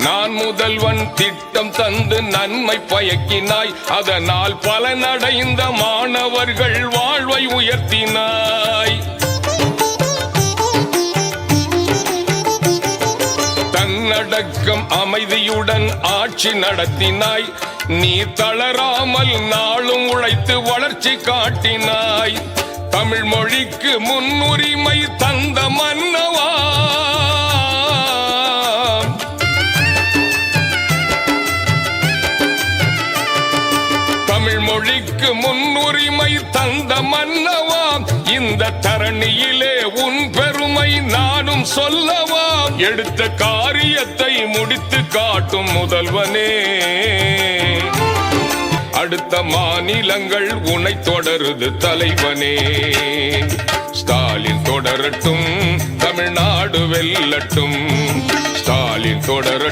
நான் முதல்வன் திட்டம் தந்து நன்மை பயக்கினாய். அதனால் பலனடைந்த மாணவர்கள் வாழ்வை உயர்த்தினாய். தன்னடக்கம் அமைதியுடன் ஆட்சி நடத்தினாய். நீ தளராமல் நாளும் உழைத்து வளர்ச்சி காட்டினாய். தமிழ் மொழிக்கு முன்னுரிமை தந்த மன்னவா, தமிழ் மொழிக்கு முன்னுரிமை தந்த மன்னவா, இந்த தரணியிலே உன் பெருமை நானும் சொல்லவா. எடுத்த காரியத்தை முடித்து காட்டும் முதல்வனே, அடுத்த மாநிலங்கள் உன்னை தொடருது தலைவனே. ஸ்டாலின் தொடரட்டும், தமிழ்நாடு வெல்லட்டும். ஸ்டாலின் தொடரட்டும்.